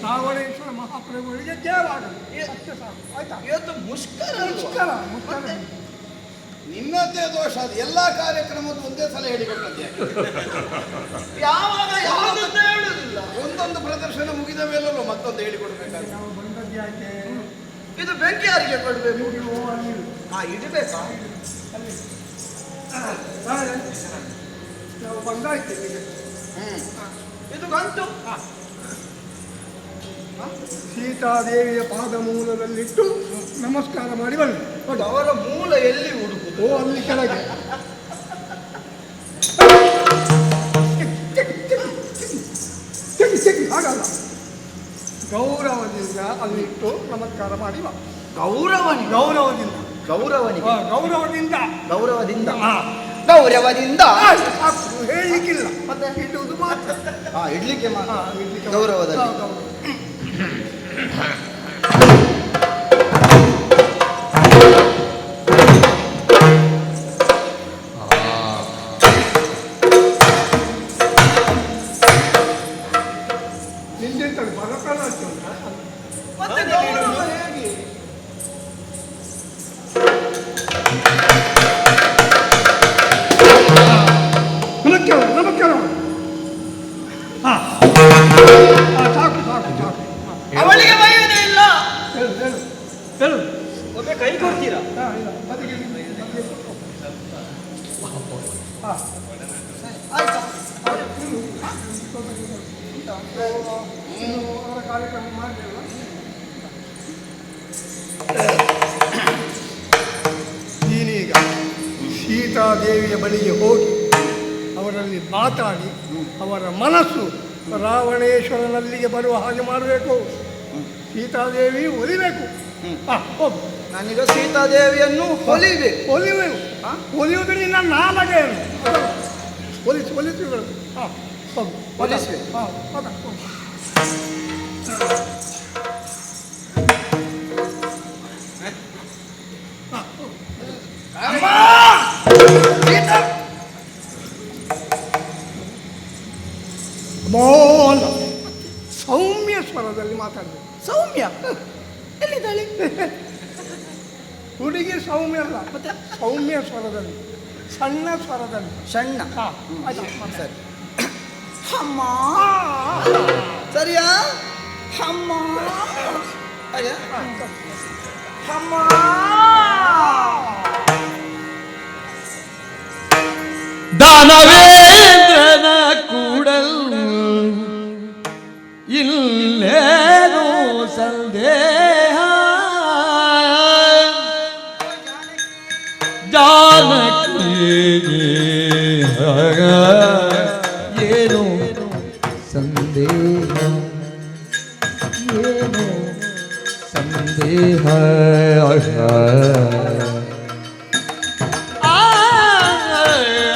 ರಾವಣೇಶ್ವರ ಮಹಾಪ್ರಭುವಿಗೆ ಜಯವಾಗಲಿ. ಅಷ್ಟೇ ಸಾಕು. ಆಯ್ತಾ? ಇವತ್ತು ಮುಷ್ಕರ ಮುಷ್ಕರ ನಿನ್ನದೇ ದೋಷ. ಅದು ಎಲ್ಲಾ ಕಾರ್ಯಕ್ರಮದ್ದು ಒಂದೇ ಸಲ ಹೇಳಿಕೊಟ್ಟದ್ದೆ. ಯಾವಾಗ ಯಾವ್ದಂತ ಹೇಳುದಿಲ್ಲ. ಒಂದೊಂದು ಪ್ರದರ್ಶನ ಮುಗಿದ ಮೇಲೂ ಮತ್ತೊಂದು ಹೇಳಿಕೊಡ್ಬೇಕಾದ್ರೆ ನಾವು ಬಂದದ್ದು ಯಾಕೆ? ಇದು ಬೆಂಕಿ ಯಾರಿಗೆ ಕೊಡ್ಬೇಕು? ಇಡಬೇಕಾ? ಅಲ್ಲಿ ನಾವು ಬಂದಾಯ್ತು. ಇದು ಗಂಟು ಸೀತಾದೇವಿಯ ಪಾದ ಮೂಲದಲ್ಲಿಟ್ಟು ನಮಸ್ಕಾರ ಮಾಡಿ ಬನ್ನಿ. ಅವರ ಮೂಲ ಎಲ್ಲಿ ಹುಡುಕುದು? ಅಲ್ಲಿ ಕೆಳಗೆ. ಹಾಗಲ್ಲ, ಗೌರವದಿಂದ ಅಲ್ಲಿಟ್ಟು ನಮಸ್ಕಾರ ಮಾಡಿ ಬಾ. ಗೌರವದಿಂದ ಹೇಳಲಿಕ್ಕಿಲ್ಲ, ಮತ್ತೆ ಇಡುವುದು ಮಾತ್ರ. ಇಡ್ಲಿಕ್ಕೆ ಗೌರವದಲ್ಲಿ. ನಿಂದೆಂತದ್ದು ಬರಕಾಲ ಮತ್ತೆ ಗೌರವ ಹೇಗೆ? ನಮಸ್ಕಾರ. ಸಾಕು ಸಾಕು ಸಾಕು. ಅವಳಿಗೆ ಬೈಯುವುದೇ ಇಲ್ಲ. ಹೇಳು ಒಮ್ಮೆ ಕೈ ಕೊಡ್ತೀರಾ? ಅವರ ಕಾರ್ಯಕ್ರಮ ಮಾಡಲಿಲ್ಲ. ನೀನೀಗ ಸೀತಾದೇವಿಯ ಬಳಿಗೆ ಹೋಗಿ ಅವರಲ್ಲಿ ಮಾತಾಡಿ ಅವರ ಮನಸ್ಸು ರಾವಣೇಶ್ವರನಲ್ಲಿಗೆ ಬರುವ ಹಾಗೆ ಮಾಡಬೇಕು. ಸೀತಾದೇವಿ ಒಲಿಬೇಕು. ಹೋಗು. ನಾನೀಗ ಸೀತಾದೇವಿಯನ್ನು ಹೊಲಿಬೇಕು. ಒಲಿಯುವುದು ನಿನ್ನ ನಾಲಗೆಯನ್ನು. ಒಲಿಸು ಹೋಗು. ಹೊಲಿಸ್ಬೇಕು. ಸೌಮ್ಯ ಸ್ವರದಲ್ಲಿ ಮಾತಾಡಬೇಕು. ಸೌಮ್ಯ ಎಲ್ಲಿದ್ದಾಳೆ? ಹುಡುಗಿ ಸೌಮ್ಯ ಅಲ್ಲ, ಮತ್ತೆ ಸೌಮ್ಯ ಸ್ವರದಲ್ಲಿ, ಸಣ್ಣ ಸ್ವರದಲ್ಲಿ. ಸಣ್ಣ. ಸರಿ. ಅಮ್ಮ ಸರಿಯಾ? ಅಮ್ಮ ಅಮ್ಮ ದಾನವೇಂದ್ರನ ಕೂಡಲು ಇಲ್ಲೇನೋ ಸಂದೇಹ. ಜಾನಕಿಗೆ ಏನು ಸಂದೇಹ, ಏನು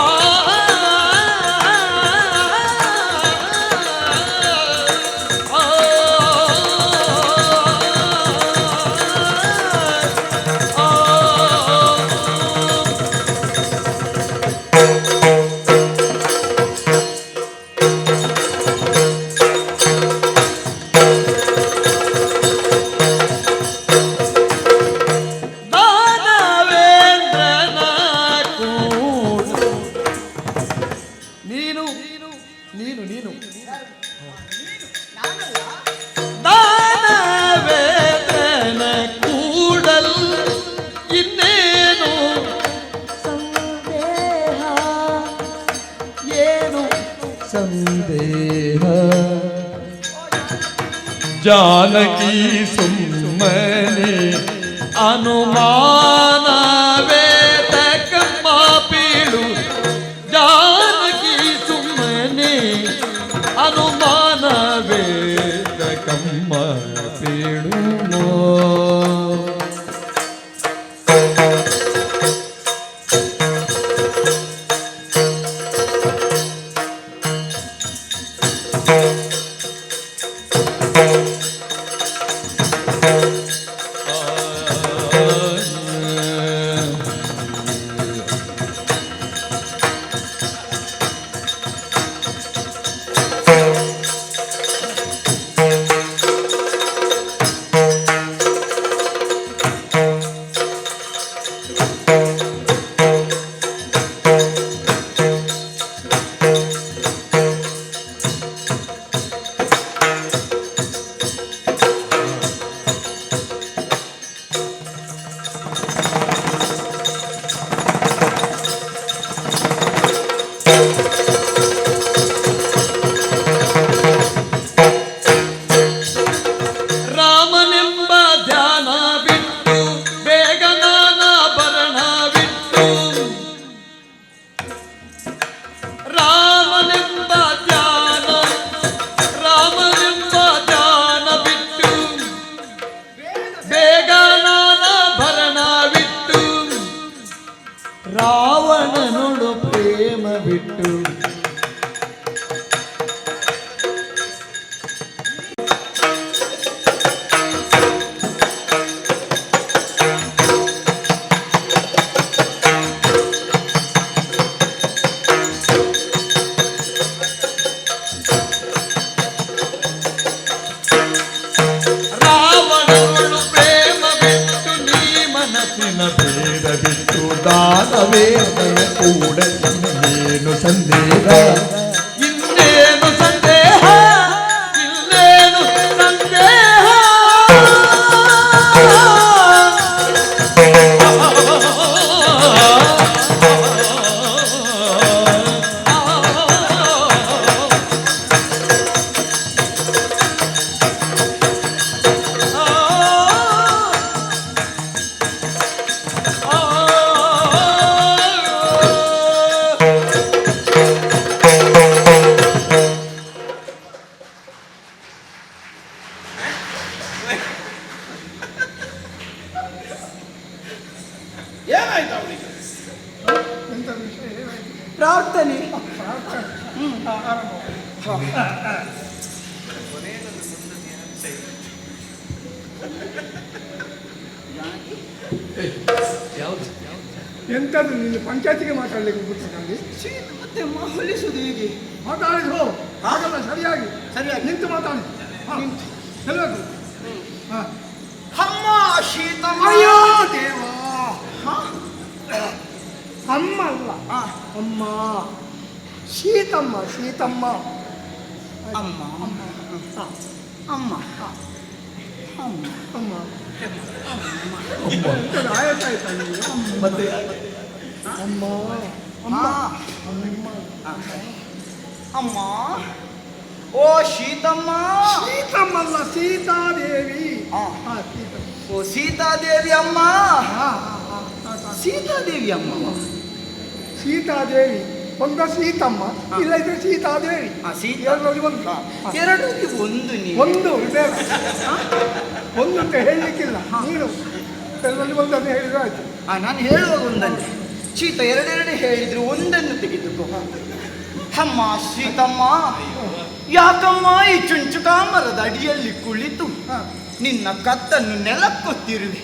ಸಂದೇಹ. जानकी सुम्मने अनुमानवे तकम्म पीळु जानकी सुम्मने अनुमानवे तकम्म पीळु ರಾವಣನೊಡು ಪ್ರೇಮ ಬಿಟ್ಟು ಭೇದ ಬಿಟ್ಟು ದಾನವೇದನ ಕೂಡ ಇನ್ನೇನು ಸಂದೇಹ ಇನ್ನೇನು ಸಂದೇಹ ಇನ್ನೇನು ಸಂದೇಹ ಏನಾಯ್ತು ಅವಳಿಗೆ? ಎಂತ ವಿಷಯ ಏನಾಯ್ತು? ಪ್ರಾರ್ಥನೆ. ಪ್ರಾರ್ಥನೆ. ಆರಂಭ. ಎಂತದ್ದು ನೀನು ಪಂಚಾಯತಿಗೆ ಮಾತಾಡ್ಲಿಕ್ಕೆ ಕೂತ್ಕೊಂಡಿ ಮತ್ತೆ ಹೊಲಿಸುದು ಹೇಗೆ? ಮಾತಾಡಿದ್ರು ಹಾಗಲ್ಲ, ಸರಿಯಾಗಿ ಸರಿಯಾಗಿ ನಿಂತು ಮಾತಾಡಿ. ಹೇಳಬೇಕು. ಅಮ್ಮ ಶೀತಮ್ಮ. ಅಯ್ಯೋ ದೇವ, ಹ? ಅಮ್ಮ ಅಲ್ಲ, ಆ, ಅಮ್ಮ. ಸೀತಮ್ಮ, ಸೀತಮ್ಮ. ಅಮ್ಮ ಅಮ್ಮ. ಅಮ್ಮ ಅಮ್ಮ ಅಮ್ಮ. ಎಂತದು ಆಯ್ತಾಯ್ತಾ ನಿಮಗೆ? ಮತ್ತೆ ಅಮ್ಮ. ಅಮ್ಮ ಅಮ್ಮ. ಅಮ್ಮ. ಓ ಶೀತಮ್ಮ. ಸೀತಮ್ಮಲ್ಲ, ಸೀತಾದೇವಿ. ಆ. ಸೀತಮ್ಮ. ಓ ಸೀತಾದೇವಿ ಅಮ್ಮ. ಸೀತಾದೇವಿ ಅಮ್ಮ. ಸೀತಾದೇವಿ ಒಂದು ಸೀತಮ್ಮ, ಇಲ್ಲ ಇದ್ರೆ ಸೀತಾದೇವಿ. ಸೀತಾ ಎರಡರಲ್ಲಿ ಒಂದು. ಎರಡರಲ್ಲಿ ಒಂದು ನೀವು. ಒಂದು ಬೇಡ, ಒಂದು ಅಂತ ಹೇಳಲಿಕ್ಕಿಲ್ಲ. ನೀನು ಎರಡರಲ್ಲಿ ಒಂದನ್ನು ಹೇಳಿದ್ರೆ ಆಯ್ತು. ನಾನು ಹೇಳುವಾಗ ಒಂದನ್ನು ಶೀತ ಎರಡೆರಡು ಹೇಳಿದ್ರು ಒಂದನ್ನು ತೆಗೆದುಕೋ. ಅಮ್ಮ ಸೀತಮ್ಮ, ಯಾಕಮ್ಮ ಈ ಚುಂಚುಕ ಮರದ ಅಡಿಯಲ್ಲಿ ಕುಳಿತು ನಿನ್ನ ಕತ್ತನ್ನು ನೆಲಕ್ಕೊತ್ತಿರುವೆ?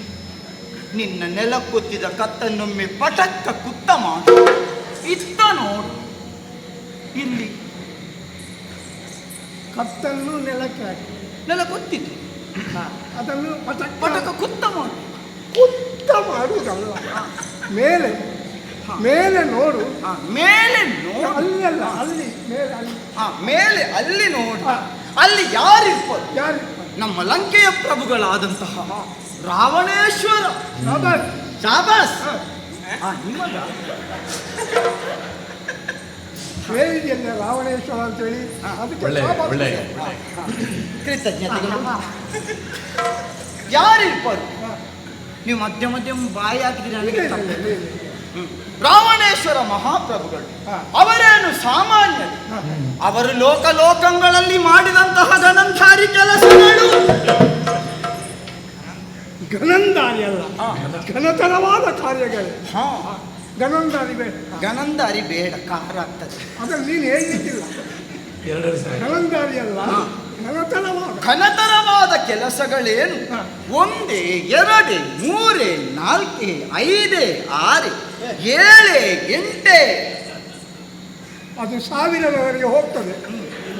ನಿನ್ನ ನೆಲಕ್ಕೊತ್ತಿದ ಕತ್ತನ್ನೊಮ್ಮೆ ಪಟಕ್ಕ ಕುತ್ತ ಮಾಡು. ಇತ್ತ ನೋಡು, ಇಲ್ಲಿ ಕತ್ತನ್ನು ನೆಲಕ್ಕೆ ಹಾಕಿ ನೆಲಕ್ಕೊತ್ತಿತು, ಅದನ್ನು ಪಟಕ್ ಪಟಕ ಕುತ್ತ ಮಾಡು. ಕುತ್ತ ಮಾಡುವುದಲ್ಲ, ಮೇಲೆ ಮೇಲೆ ನೋಡು. ಮೇಲೆ ನೋಡು. ಅಲ್ಲಿ ಅಲ್ಲ, ಅಲ್ಲಿ ಮೇಲೆ, ಅಲ್ಲಿ ಮೇಲೆ ಅಲ್ಲಿ ನೋಡು. ಹಾ. ಅಲ್ಲಿ ಯಾರಿರ್ಬೋದು? ಯಾರು? ನಮ್ಮ ಲಂಕೆಯ ಪ್ರಭುಗಳಾದಂತಹ ರಾವಣೇಶ್ವರ. ಶಾಬಾಸ್. ಶಾಬಾಸ್. ನಿಮಗ ಹೇಳಿದೆಯಲ್ಲ ರಾವಣೇಶ್ವರ ಅಂತೇಳಿ, ಅದಕ್ಕೆ ಒಳ್ಳೆ ಶಾಬಾಸ್. ಒಳ್ಳೆ ಕೃತಜ್ಞತೆಗಳು. ಯಾರಿರ್ಬೋದು? ನೀವು ಮಧ್ಯ ಮಧ್ಯ ಬಾಯಿ ಹಾಕಿದ್ರೆ ನನಗೆ ಇಲ್ಲ, ತಪ್ಪು. ಇಲ್ಲ, ಇಲ್ಲ. ರಾವಣೇಶ್ವರ ಮಹಾಪ್ರಭುಗಳು ಹಾ. ಅವರೇನು ಸಾಮಾನ್ಯರು? ಹಾ. ಅವರು ಲೋಕಲೋಕಗಳಲ್ಲಿ ಮಾಡಿದಂತಹ ಗಣಂಧಾರಿ ಕೆಲಸಗಳು. ಗಣಂದಾರಿ ಅಲ್ಲ, ಹಾ. ಘನತರವಾದ ಕಾರ್ಯಗಳು. ಹಾ, ಗಣಂದಾರಿ ಬೇಡ, ಗಣಂಧಾರಿ ಬೇಡ, ಕಾರ ಆಗ್ತದೆ. ಅದನ್ನು ನೀನು ಹೇಳಲಿಕ್ಕಿಲ್ಲ. ಎರಡೆರಡು ಸರಿ ಗಣಂದಾರಿ ಅಲ್ಲ, ಹಾ. ಘನತರವಾದ. ಘನತರವಾದ ಕೆಲಸಗಳೇನು? ಹಾ. ಒಂದೇ, ಎರಡೇ, ಮೂರೇ, ನಾಲ್ಕೇ, ಐದೇ, ಆರೇ, ಏಳೇ, ಎಂಟೇ. ಅದು ಸಾವಿರದವರೆಗೆ ಹೋಗ್ತದೆ.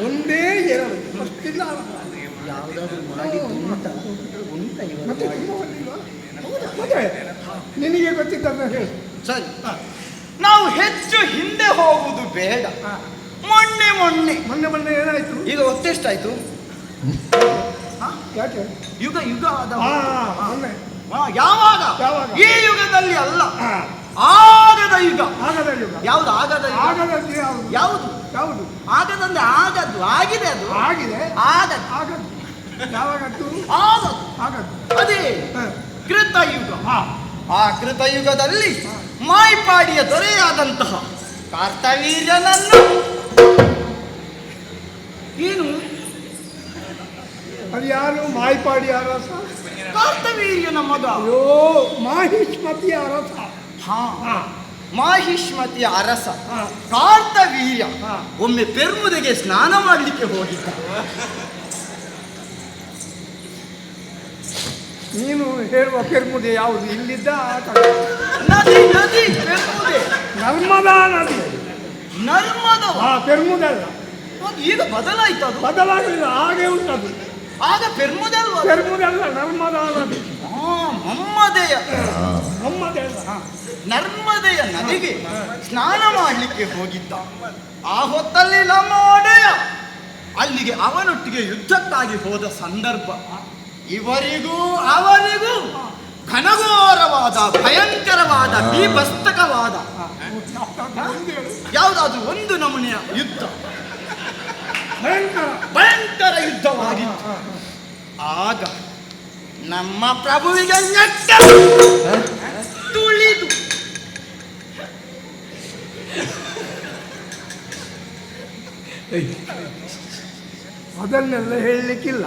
ಒಂದೇ ಎರಡು ಅಷ್ಟಿಲ್ಲ. ಯಾವುದಾದ್ರೂ ಮಾಡಿ ಉಂಟಾ? ಉಂಟಾ ಇವಾಗ ಮತ್ತೆ ಮಾಡಿ? ತುಂಬ ಬಂದಿಲ್ವಾ? ಮತ್ತೆ ನಿನಗೆ ಗೊತ್ತಿದ್ದನ್ನು ಹೇಳು. ಸರಿ, ನಾವು ಹೆಚ್ಚು ಹಿಂದೆ ಹೋಗುವುದು ಬೇಡ. ಹಾ. ಮೊನ್ನೆ ಮೊನ್ನೆ ಮೊನ್ನೆ ಮೊನ್ನೆ ಏನಾಯ್ತು? ಈಗ ಹೊತ್ತೆಷ್ಟಾಯ್ತು? ಯಾಕೆ? ಯುಗ ಯುಗ ಆದ ಮೊನ್ನೆ ಯಾವಾಗ? ಯಾವಾಗ? ಈ ಯುಗದಲ್ಲಿ ಅಲ್ಲ, ಹಾ. ಆಗದ ಯುಗ. ಆಗದ ಯುಗ. ಯಾವುದು ಆಗದ ಯುಗ? ಆಗದದ್ದು ಯಾವುದು? ಯಾವುದು? ಯಾವುದು? ಆಗದಂದ್ರೆ ಆಗದ್ದು, ಆಗಿದೆ ಅದು. ಆಗಿದೆ. ಆಗದ್ದು, ಆಗದ್ದು. ಯಾವಾಗದ್ದು? ಆಗದ್ದು. ಆಗದ್ದು. ಅದೇ ಹಾ. ಕೃತಯುಗ. ಹಾ. ಆ ಕೃತಯುಗದಲ್ಲಿ ಮಾಯ್ಪಾಡಿಯ ದೊರೆಯಾದಂತಹ ಕಾರ್ತವೀರ್ಯನನ್ನು ಏನು? ಅದು ಯಾರು? ಮಾಯ್ಪಾಡಿ ಅರಸ. ಕಾರ್ತವೀರ್ಯನ ಮಗ. ಅಯ್ಯೋ, ಮಾಹಿಷ್ಮತಿ ಅರಸ. ಹಾ, ಹಾ. ಮಾಹಿಷ್ಮತಿಯ ಅರಸ ಹಾ. ಕಾರ್ತವೀರ್ಯ ಹಾ. ಒಮ್ಮೆ ಪೆರ್ಮುದೆಗೆ ಸ್ನಾನ ಮಾಡಲಿಕ್ಕೆ ಹೋಗಿದ್ದ. ನೀನು ಹೇಳುವ ಪೆರ್ಮುದೆ ಯಾವುದು? ಇಲ್ಲಿದ್ದ ಆತ ನದಿ ನದಿ ಪೆರ್ಮುದೆ, ನರ್ಮದಾ ನದಿ. ನರ್ಮದ. ಪೆರ್ಮುದಲ್ಲ, ಈಗ ಬದಲಾಯ್ತು ಅದು. ಬದಲಾಗಲಿಲ್ಲ, ಹಾಗೆ ಉಂಟದು. ಆಗ ಪೆರ್ಮುದಲ್ವ? ಪೆರ್ಮುದಲ್ಲ, ನರ್ಮದಾ ನದಿ. ಮಮ್ಮದೆಯ ನಮ್ಮದಲ್ಲ. ನರ್ಮದೆಯ ನದಿಗೆ ಸ್ನಾನ ಮಾಡಲಿಕ್ಕೆ ಹೋಗಿದ್ದ. ಆ ಹೊತ್ತಲ್ಲಿ ನಮ್ಮ ಒಡೆಯ ಅಲ್ಲಿಗೆ ಅವನೊಟ್ಟಿಗೆ ಯುದ್ಧಕ್ಕಾಗಿ ಹೋದ ಸಂದರ್ಭ. ಇವರಿಗೂ ಅವರಿಗೂ ಘನಘೋರವಾದ ಭಯಂಕರವಾದ ಬೀಭಸ್ತಕವಾದ ಯಾವುದಾದ್ರೂ ಒಂದು ನಮೂನೆಯ ಯುದ್ಧ, ಭಯಂಕರ ಭಯಂಕರ ಯುದ್ಧವಾಗಿತ್ತು. ಆಗ ನಮ್ಮ ಪ್ರಭುವಿಗೆ ನೆಟ್ಟ ತುಳಿದು ಅದನ್ನೆಲ್ಲ ಹೇಳಲಿಕ್ಕಿಲ್ಲ.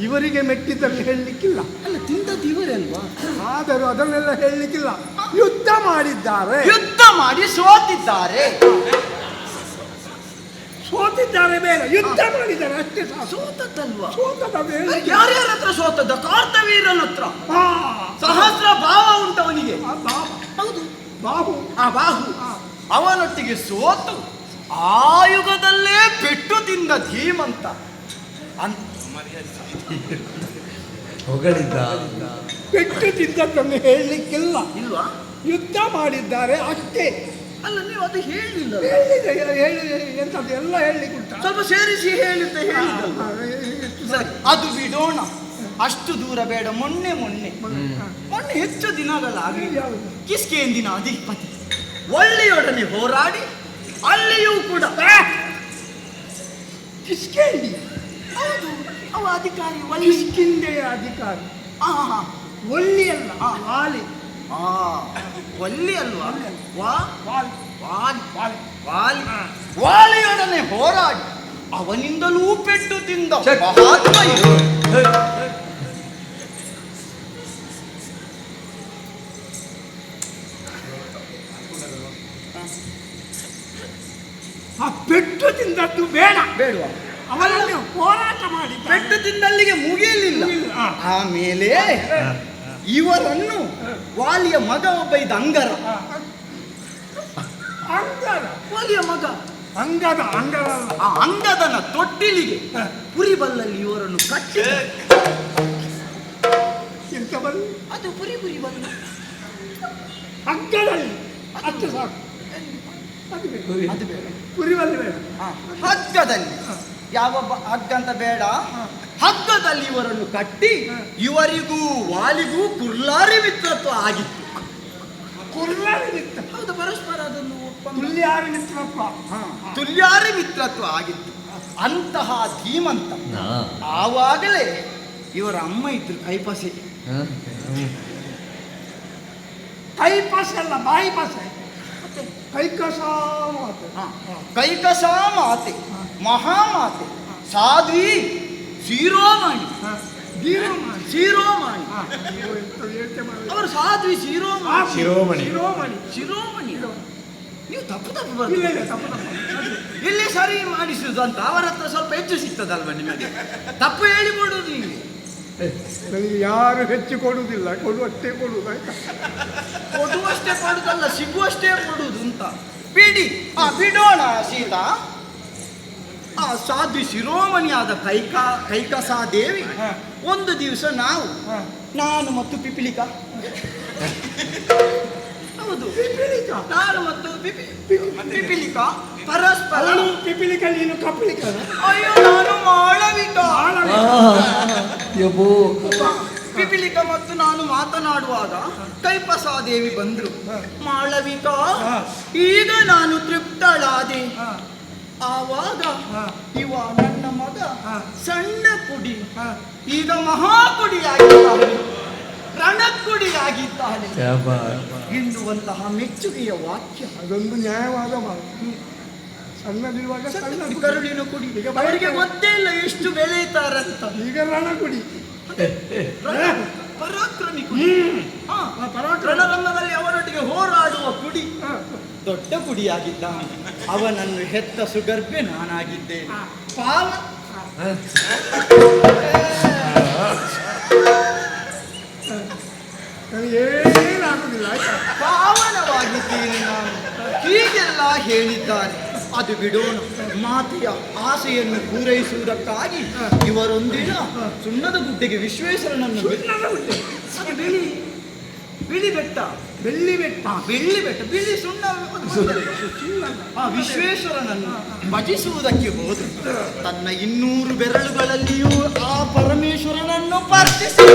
ಇವರಿಗೆ ಮೆಟ್ಟಿದ್ದನ್ನು ಹೇಳಲಿಕ್ಕಿಲ್ಲ. ಅಲ್ಲ, ತಿಂದದ್ದು ಇವರಲ್ವಾ? ಆದರೂ ಅದನ್ನೆಲ್ಲ ಹೇಳಲಿಕ್ಕಿಲ್ಲ. ಯುದ್ಧ ಮಾಡಿದ್ದಾರೆ, ಯುದ್ಧ ಮಾಡಿ ಸೋತಿದ್ದಾರೆ. ಸೋತಿದ್ದಾರೆ ಬೇರೆ, ಯುದ್ಧ ಮಾಡಿದ್ದಾರೆ ಅಷ್ಟೇ ಸಾಕು. ಸೋತದ್ದಲ್ವಾ? ಸೋತದ ಬೇರೆ. ಯಾರ್ಯಾರ ಹತ್ರ ಸೋತದ್ದ? ಕಾರ್ತವೀರನ ಹತ್ರ. ಹಾ, ಸಹಸ್ರ ಭಾವ ಉಂಟವನಿಗೆ. ಆ ಬಾಹು. ಹೌದು, ಬಾಹು. ಆ ಬಾಹು. ಅವನೊಟ್ಟಿಗೆ ಸೋತು ಆ ಯುಗದಲ್ಲೇ ಪೆಟ್ಟು ತಿಂದ ಧೀಮಂತ ಅಂತ ಹೊಗಳಿದ್ದ. ಪೆಟ್ಟು ತಿಂದದ್ದನ್ನು ಹೇಳಲಿಕ್ಕಿಲ್ಲ. ಇಲ್ವಾ? ಯುದ್ಧ ಮಾಡಿದ್ದಾರೆ ಅಷ್ಟೇ. ಅಲ್ಲ, ನೀವು ಅದು ಹೇಳಿಲ್ಲ. ಎಂತದ್ದು ಎಲ್ಲ ಹೇಳಲಿಕ್ಕೆ ಉಂಟ. ಸ್ವಲ್ಪ ಸೇರಿಸಿ ಹೇಳಿದ್ದೆ ಹೇಳಿದಲ್ಲ. ಸರಿ, ಅದು ಬಿಡೋಣ. ಅಷ್ಟು ದೂರ ಬೇಡ. ಮೊನ್ನೆ ಹೆಚ್ಚು ದಿನಗಳಾಗಿ ಕಿಷ್ಕಿಂದಿನ ಅಧಿಪತಿ ಒಳ್ಳೆಯೊಡನೆ ಹೋರಾಡಿ ಅಲ್ಲಿಯೂ ಕೂಡ ಕಿಷ್ಕಿಂದಿ. ಹೌದು, ಅವ ಅಧಿಕಾರಿ ಕಿಷ್ಕಿಂದೆಯ ಅಧಿಕಾರಿ. ಒಲ್ಲಿ ಅಲ್ಲ, ವಾಲಿ. ಒಲ್ಲಿ ಅಲ್ವಾ? ವಾಲಿ. ವಾಲಿ. ವಾಲಿಯೊಡನೆ ಹೋರಾಡಿ ಅವನಿಂದಲೂ ಪೆಟ್ಟು ತಿಂದ ಛೆ. ಮಹಾತ್ಮ ಇವರು. ಆ ಪೆಟ್ಟು ತಿಂದದ್ದು ಬೇಡ, ಬೇಡವಾ? ಅವರಲ್ಲಿ ಹೋರಾಟ ಮಾಡಿ ಪೆಟ್ಟು ತಿಂದಲ್ಲಿಗೆ ಮುಗಿಯಲಿಲ್ಲ. ಆಮೇಲೆ ಇವರನ್ನು ವಾಲಿಯ ಮಗ ಒಬ್ಬ ಇದ್ದ, ಅಂಗರ. ಅಂಗದ ವಾಲಿಯ ಮಗ ಅಂಗದ ಆ ಅಂಗದನ ತೊಟ್ಟಿಲಿಗೆ ಪುರಿಬಲ್ಲಲ್ಲಿ ಇವರನ್ನು ಕಟ್ಟಿ. ಇಂಥ ಬಲ್ಲಿ ಅದು ಪುರಿ ಬಲ್ಲ. ಹಗ್ಗದಲ್ಲಿ ಅಷ್ಟು ಸಾಕು. ಅದು ಬೇಡ, ಅದು ಬೇಡ. ಕುರಿಬಲ್ಲಿ ಬೇಡ. ಹಗ್ಗದಲ್ಲಿ ಯಾವ ಹಗ್ಗ ಅಂತ ಬೇಡ. ಹಗ್ಗದಲ್ಲಿ ಇವರನ್ನು ಕಟ್ಟಿ ಇವರಿಗೂ ವಾಲಿಗೂ ಕುರ್ಲಾರಿ ಮಿತ್ರತ್ವ ಆಗಿತ್ತು. ಕುರ್ಲಾರಿ ಮಿತ್ರ. ಹೌದು, ಪರಸ್ಪರ ಅದನ್ನು ತುಲ್ಯಾರಿ ಮಿತ್ರತ್ವ. ತುಲ್ಯಾರಿ ಮಿತ್ರತ್ವ ಆಗಿತ್ತು. ಅಂತಹ ಧೀಮಂತ. ಆವಾಗಲೇ ಇವರ ಅಮ್ಮ ಇದ್ರು ಕೈಪಸೆ. ಕೈಪಾಸೆ ಅಲ್ಲ, ಬಾಯಿ ಪಾಸೆ. ಕೈಕಸ ಮಾತೆ. ಕೈಕಸ ಮಾತೆ, ಮಹಾಮಾತೆ, ಸಾಧ್ವಿ ಶಿರೋಮಣಿ. ಶಿರೋಮಣಿ ಅವರು ಸಾಧ್ವಿ ಶಿರೋಮಣಿ. ಶಿರೋಮಣಿ. ನೀವು ತಪ್ಪು ಇಲ್ಲಿ ಸರಿ ಮಾಡಿಸುದು ಅಂತ ಅವರ ಹತ್ರ ಸ್ವಲ್ಪ ಹೆಚ್ಚು ಸಿಗ್ತದಲ್ವ ನಿಮಗೆ? ತಪ್ಪು ಹೇಳಿ ಕೊಡುದು ನಿಮಗೆ. ನನಗೆ ಯಾರು ಹೆಚ್ಚು ಕೊಡುವುದಿಲ್ಲ, ಕೊಡುವಷ್ಟೇ ಕೊಡುವುದು. ಆಯ್ತಾ? ಕೊಡುವಷ್ಟೇ ಕೊಡುದಲ್ಲ, ಸಿಗುವಷ್ಟೇ ಕೊಡುವುದು ಅಂತ. ಬಿಡಿ, ಬಿಡೋಣ ಸೀತಾ. ಆ ಸಾಧ್ವಿ ಶಿರೋಮಣಿಯಾದ ಕೈಕಸಾದೇವಿ ಒಂದು ದಿವಸ ನಾನು ಮತ್ತು ಪಿಪಿಲಿಕ, ಹೌದು ನಾನು ಮತ್ತು ಪಿಪಿಲಿಕ ಪರಸ್ಪರ. ಪಿಪಿಲಿಕ, ನೀನು ಕಪಿಲಿಕ. ಅಯ್ಯೋ, ನಾನು ಮಾಳವಿಕ. ಪಿಪಿಲಿಕ ಮತ್ತು ನಾನು ಮಾತನಾಡುವಾಗ ಕೈಪಸಾದೇವಿ ಬಂದ್ರು. ಮಾಳವಿಕ, ಈಗ ನಾನು ತೃಪ್ತಳಾದೆ. ಆವಾಗ ಇವ ನನ್ನ ಮಗ ಸಣ್ಣ ಕುಡಿ ಈಗ ಮಹಾಕುಡಿಯಾಗಿದ್ದಾನೆ, ರಣಕುಡಿಯಾಗಿದ್ದಾನೆ ಎನ್ನುವಂತಹ ಮೆಚ್ಚುಗೆಯ ವಾಕ್ಯ. ಅದೊಂದು ನ್ಯಾಯವಾದ ಮಾತು. ಸಣ್ಣದಿರುವಾಗ ಸಣ್ಣ ಕರುಳಿನ ಕುಡಿ. ಅವರಿಗೆ ಗೊತ್ತೇ ಇಲ್ಲ ಎಷ್ಟು ಬೆಳೆಯುತ್ತಾರಂತ. ಈಗ ರಣ ಕುಡಿ. ಪರಾಕ್ರಮ ಪರಾಕ್ರಮಿ ಕುಡಿ. ಹಾ, ರಣರಂಗದಲ್ಲಿ ಅವರೊಟ್ಟಿಗೆ ಹೋರಾಡುವ ಕುಡಿ, ದೊಡ್ಡ ಕುಡಿಯಾಗಿದ್ದಾನೆ. ಅವನನ್ನು ಹೆತ್ತ ಸುಗರ್ಭೆ ನಾನಾಗಿದ್ದೇನೆ. ಪಾವ ಏನಾಗುದಿಲ್ಲ ಆಯ್ತಾ? ಪಾವನವಾಗಿದ್ದೀನಿ ನಾನು. ಹೀಗೆಲ್ಲ ಹೇಳಿದ್ದಾರೆ. ಅದು ಬಿಡೋಣ. ಮಾತೆಯ ಆಸೆಯನ್ನು ಪೂರೈಸುವುದಕ್ಕಾಗಿ ಇವರೊಂದಿನ ಸುಣ್ಣದ ಗುಡ್ಡೆಗೆ ವಿಶ್ವೇಶ್ವರನನ್ನು ಅದು ಬಿಳಿ ಬೆಟ್ಟ, ಬೆಳ್ಳಿ ಬೆಟ್ಟ, ಬೆಳ್ಳಿ ಬೆಟ್ಟ, ಬಿಳಿ ಸುಣ್ಣ ಆ ವಿಶ್ವೇಶ್ವರನನ್ನು ಭಜಿಸುವುದಕ್ಕೆ ಹೋದ. ತನ್ನ 200 ಬೆರಳುಗಳಲ್ಲಿಯೂ ಆ ಪರಮೇಶ್ವರನನ್ನು ಪರ್ಚಿಸಿ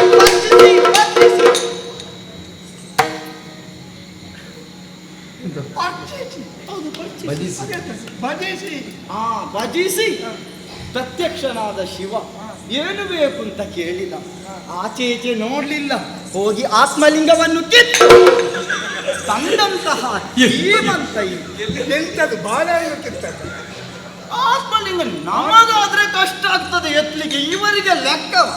ಭಜಿಸಿ ಪ್ರತ್ಯಕ್ಷನಾದ ಶಿವ ಏನು ಬೇಕು ಅಂತ ಕೇಳಿದ. ಆಚೆಚೆ ನೋಡ್ಲಿಲ್ಲ. ಹೋಗಿ ಆತ್ಮಲಿಂಗವನ್ನು ಕಿತ್ತು ತಂದಂತಹ ಶ್ರೀಮಂತ ಎಂತದು ಬಾಳೆಹಣ್ಣು ಕಿತ್ತದ್ದು. ಆತ್ಮಲಿಂಗ ನಮಗಾದ್ರೆ ಕಷ್ಟ ಆಗ್ತದೆ ಎತ್ತಲಿಕ್ಕೆ, ಇವರಿಗೆ ಲೆಕ್ಕವ.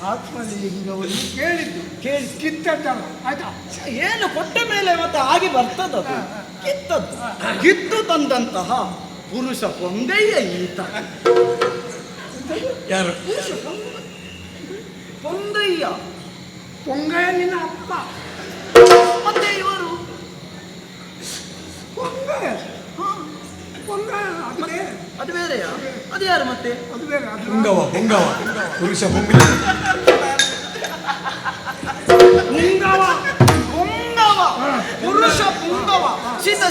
ಆತ್ಮಲಿಂಗವನ್ನು ಕೇಳಿ ಕಿತ್ತದ್ದಲ್ಲ ಆಯ್ತಾ? ಏನು ಕೊಟ್ಟ ಮೇಲೆ ಮತ್ತೆ ಆಗಿ ಬರ್ತದದು. ಕಿತ್ತದ್ದು ಕಿತ್ತು ತಂದಂತಹ ಪುರುಷ ಪೊಂಗಯ್ಯ ಈತ. ಯಾರು? ಪೊಂಗಯ್ಯ. ಪೊಂಗಯ್ಯ ನಿನ್ನ ಅಪ್ಪ. ಮತ್ತೆ ಇವರು ಪೊಂಗಯ್ಯ. ಪೊಂಗಯ್ಯ ಅದು ಬೇರೆಯಾ? ಅದು ಯಾರು ಮತ್ತೆ? ಅದು ಬೇರೆ. ಪುಂಗವ ಪುರುಷ ಪುಂಗವ ಪುರುಷ ಪುಂಗವ.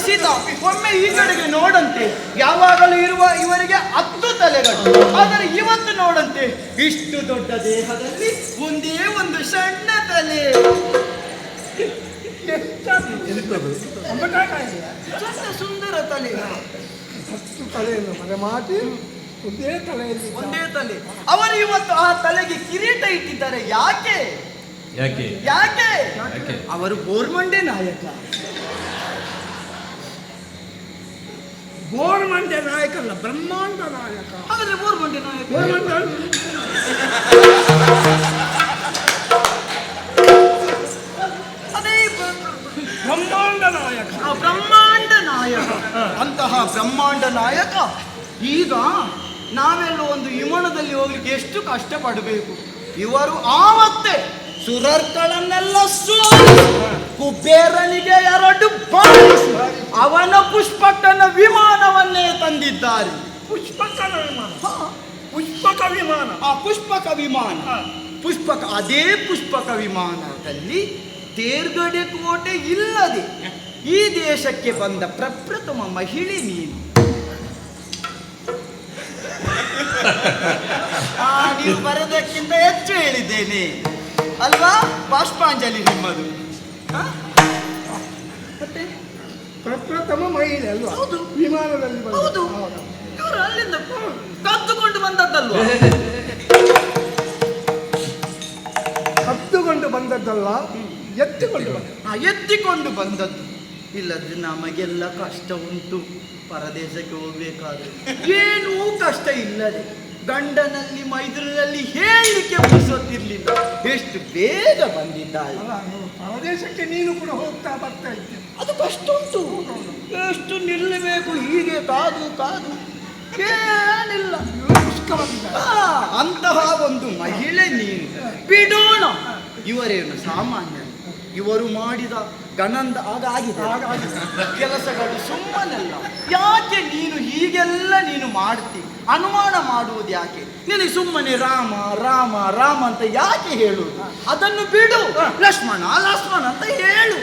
ಸೀತ ಒಮ್ಮೆ ಈ ಕಡೆಗೆ ನೋಡಂತೆ. ಯಾವಾಗಲೂ ಇರುವ ಇವರಿಗೆ 10 ತಲೆಗಳು, ಆದರೆ ಇವತ್ತು ನೋಡಂತೆ ಇಷ್ಟು ದೊಡ್ಡ ದೇಹದಲ್ಲಿ ಒಂದೇ ಒಂದು ಸಣ್ಣ ತಲೆ. ಸಣ್ಣ ಸುಂದರ ತಲೆ. 10 ತಲೆಯನ್ನು ಮನೆ ಮಾಡಿ ಒಂದೇ ತಲೆ. ಅವರು ಇವತ್ತು ಆ ತಲೆಗೆ ಕಿರೀಟ ಇಟ್ಟಿದ್ದಾರೆ. ಯಾಕೆ? ಅವರು ಗೋರ್ಮಂಡೆ ನಾಯಕ. ಗೋರ್ಮಂಡೆ ನಾಯಕ ಅಲ್ಲ, ಬ್ರಹ್ಮಾಂಡ ನಾಯಕ. ಹಾಗಾದ್ರೆ ಗೋರ್ಮಂಡೆ ನಾಯಕ. ಅದೇ ಬ್ರಹ್ಮಾಂಡ ನಾಯಕ. ಬ್ರಹ್ಮಾಂಡ ನಾಯಕ. ಅಂತಹ ಬ್ರಹ್ಮಾಂಡ ನಾಯಕ ಈಗ ನಾವೆಲ್ಲೋ ಒಂದು ವಿಮಾನದಲ್ಲಿ ಹೋಗ್ಲಿಕ್ಕೆ ಎಷ್ಟು ಕಷ್ಟಪಡಬೇಕು. ಇವರು ಆವತ್ತೇ ಸುರರ್ಗಳನ್ನೆಲ್ಲ ಕುಬೇರನಿಗೆ 2 ಬಾರಿಸಿ ಅವನ ಪುಷ್ಪಕನ ವಿಮಾನವನ್ನೇ ತಂದಿದ್ದಾರೆ. ಪುಷ್ಪಕ ವಿಮಾನ. ಆ ಪುಷ್ಪಕ ವಿಮಾನ. ಅದೇ ಪುಷ್ಪಕ ವಿಮಾನದಲ್ಲಿ ತೇರ್ಗಡೆ ಕೋಟೆ ಇಲ್ಲದೆ ಈ ದೇಶಕ್ಕೆ ಬಂದ ಪ್ರಪ್ರಥಮ ಮಹಿಳೆ ನೀನು. ನೀವು ಬರೋದಕ್ಕಿಂತ ಹೆಚ್ಚು ಹೇಳಿದ್ದೇನೆ ಅಲ್ವಾ? ಬಾಷ್ಪಾಂಜಲಿ ನಿಮ್ಮದು. ಮತ್ತೆ ಪ್ರಪ್ರಥಮ ಮಹಿಳೆ ಅಲ್ವಾ? ಹೌದು, ವಿಮಾನದಲ್ಲಿ ಹೌದು. ಇವರು ಅಲ್ಲಿಂದ ಕದ್ದುಕೊಂಡು ಬಂದದ್ದಲ್ವಾ? ಕದ್ದುಕೊಂಡು ಬಂದದ್ದಲ್ಲ, ಎತ್ತಿಕೊಂಡು ಬಂದದ್ದು. ಇಲ್ಲದ್ರೆ ನಮಗೆಲ್ಲ ಕಷ್ಟ ಉಂಟು. ಪರದೇಶಕ್ಕೆ ಹೋಗ್ಬೇಕಾದ್ರೆ ಏನೂ ಕಷ್ಟ ಇಲ್ಲದೆ ಗಂಡನಲ್ಲಿ ಮೈದುನಲ್ಲಿ ಹೇಳಲಿಕ್ಕೆ ಪುರ್ಸೊತ್ತಿರ್ಲಿಲ್ಲ. ಎಷ್ಟು ಬೇಗ ಬಂದಿದ್ದಾಳೆ. ಪರದೇಶಕ್ಕೆ ನೀನು ಕೂಡ ಬರ್ತಾ ಇದ್ದೆ. ಅದು ಕಷ್ಟ ಉಂಟು. ಎಷ್ಟು ನಿಲ್ಲಬೇಕು ಹೀಗೆ ಕಾದು ಏನಿಲ್ಲ. ಅಂತಹ ಒಂದು ಮಹಿಳೆ ನೀನು. ಬಿಡೋಣ, ಇವರೇನು ಸಾಮಾನ್ಯ. ಇವರು ಮಾಡಿದ ಗಣಂದ ಆಗಿದೆ ಕೆಲಸಗಳು ಸುಮ್ಮನಲ್ಲ. ಯಾಕೆ ನೀನು ಹೀಗೆಲ್ಲ ಮಾಡ್ತಿ? ಅನುಮಾನ ಮಾಡುವುದು ಯಾಕೆ? ನಿನಗೆ ಸುಮ್ಮನೆ ರಾಮ ರಾಮ ರಾಮ ಅಂತ ಯಾಕೆ ಹೇಳುವುದು? ಅದನ್ನು ಬಿಡು. ಲಕ್ಷ್ಮಣ ಅಂತ ಹೇಳು.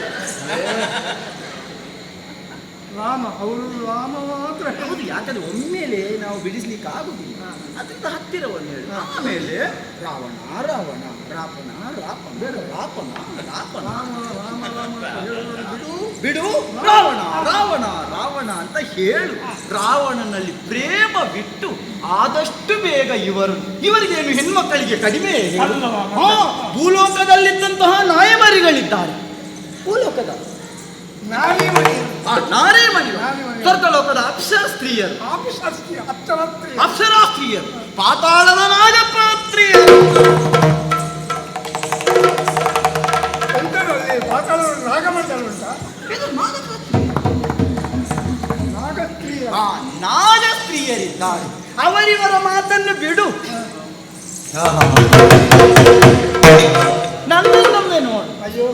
ರಾಮ, ಅವರು ರಾಮ ಮಾತ್ರ. ಹೌದು, ಯಾಕಂದ್ರೆ ಒಮ್ಮೆಲೆ ನಾವು ಬಿಡಿಸ್ಲಿಕ್ಕೆ ಆಗುದಿಲ್ಲ. ಅದರಿಂದ ಹತ್ತಿರವನ್ನು ಹೇಳು. ಆಮೇಲೆ ರಾವಣ ರಾವಣ ರಾಪಣ ರಾಪಣ ರಾಪಣ ರಾಪಣ ಬಿಡು. ರಾವಣ ರಾವಣ ರಾವಣ ಅಂತ ಹೇಳು. ರಾವಣನಲ್ಲಿ ಪ್ರೇಮ ಬಿಟ್ಟು ಆದಷ್ಟು ಬೇಗ ಇವರಿಗೇನು ಹೆಣ್ಮಕ್ಕಳಿಗೆ ಕಡಿಮೆ? ಭೂಲೋಕದಲ್ಲಿದ್ದಂತಹ ನಾಯಮರಿಗಳಿದ್ದಾರೆ. ಭೂಲೋಕದ ನಾನೇ ಮನೆ ನಾರೇ ಮಣಿ ನಾರೇ ಮಣಿ. ಸ್ವರ್ಗಲೋಕದ ಅಪ್ಸರ ಸ್ತ್ರೀಯರು ಆಪಿಶಾಸ್ತ್ರೀಯ ಅಚ್ಚರಾತ್ರಿ ಅಪ್ಸರಾ ಸ್ತ್ರೀಯರು ಪಾತಾಳದ ನಾಗಪಾತ್ರಿಯರು ಎಂತರಲ್ಲಿ ಪಾತಾಳದಲ್ಲಿ ನಾಗಮಂಡಲ ಉಂಟಾ ಇದು ನಾಗಪಾತ್ರಿ ನಾಗಸ್ತ್ರೀಯ ನಾಗ ಸ್ತ್ರೀಯರಿದ್ದಾರೆ ಅವರಿವರ ಮಾತನ್ನು ಬಿಡು ನನ್ನನ್ನೊಮ್ಮೆ ನೋಡು ಅಯ್ಯೋ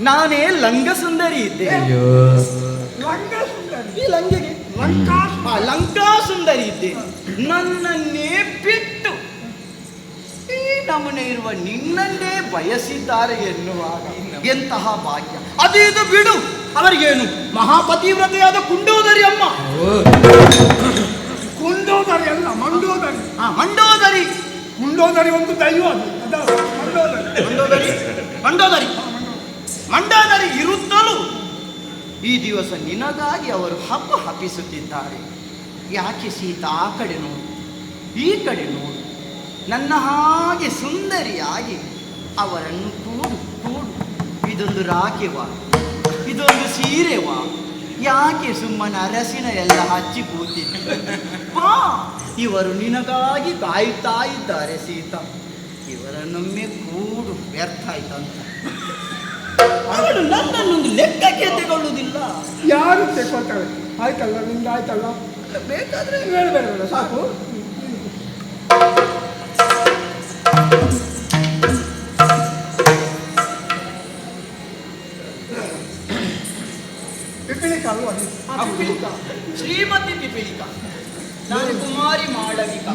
ನಾನೇ ಲಂಗ ಸುಂದರಿ ಇದ್ದೆ ಅಯ್ಯೋ ಲಂಗ ಸುಂದರಿ ಈ ಲಂಗೆಗೆ ಲಂಕಾ ಲಂಕಾ ಸುಂದರಿ ಇದ್ದೆ ನನ್ನನ್ನೇ ಬಿಟ್ಟು ಈ ನಮೂನೆ ಇರುವ ನಿನ್ನನ್ನೇ ಬಯಸಿದ್ದಾರೆ ಎನ್ನುವಾಗ ಎಂತಹ ಭಾಗ್ಯ ಅದು ಇದು ಬಿಡು ಅವರಿಗೇನು ಮಹಾಪತಿವ್ರತೆಯಾದ ಕುಂಡೋದರಿ ಅಮ್ಮ ಕುಂಡೋದರಿ ಅಲ್ಲ ಮಂಡೋದರಿ ಮಂಡೋದರಿ ಕುಂಡೋದರಿ ಒಂದು ದೈವ ಅದು ಮಂಡೋದರಿ ಮಂಡೋದರಿ ಮಂಡೋದರಿ ಮಂಡೋದರಿ ಇರುತ್ತಲೂ ಈ ದಿವಸ ನಿನಗಾಗಿ ಅವರು ಹಬ್ಬ ಹಬ್ಬಿಸುತ್ತಿದ್ದಾರೆ ಯಾಕೆ ಸೀತಾ ಆ ಕಡೆ ನೋಡು ಈ ಕಡೆ ನೋಡು ನನ್ನ ಹಾಗೆ ಸುಂದರಿಯಾಗಿ ಅವರನ್ನು ಕೂಡು ಕೂಡು ಇದೊಂದು ರಾಖಿವಾ ಇದೊಂದು ಸೀರೆವಾ ಯಾಕೆ ಸುಮ್ಮನೆ ಅರಸಿನ ಎಲ್ಲ ಹಚ್ಚಿ ಕೂತಿದ್ದೆ ಬಾ ಇವರು ನಿನಗಾಗಿ ಕಾಯುತ್ತಾ ಇದ್ದಾರೆ ಸೀತಾ ಇವರನ್ನೊಮ್ಮೆ ಕೂಡು ವ್ಯರ್ಥ ಆಯ್ತಂತ ಅವಳು ನನ್ನನ್ನೊಂದು ಲೆಕ್ಕಕ್ಕೆ ತೆಗೊಳ್ಳುವುದಿಲ್ಲ ಯಾರು ತೆಕ್ಕೊಳ್ತಾರೆ ಆಯ್ತಲ್ಲ ನಿಂದ ಆಯ್ತಲ್ಲ ಬೇಕಾದ್ರೆ ಹೇಳ್ಬೇಡ ಸಾಕು ಪಿಪಿಲಿಕ ಅಲ್ವಾ ಶ್ರೀಮತಿ ಪಿಪಿಲಿಕ ನಾನು ಕುಮಾರಿ ಮಾಡಲಿಕ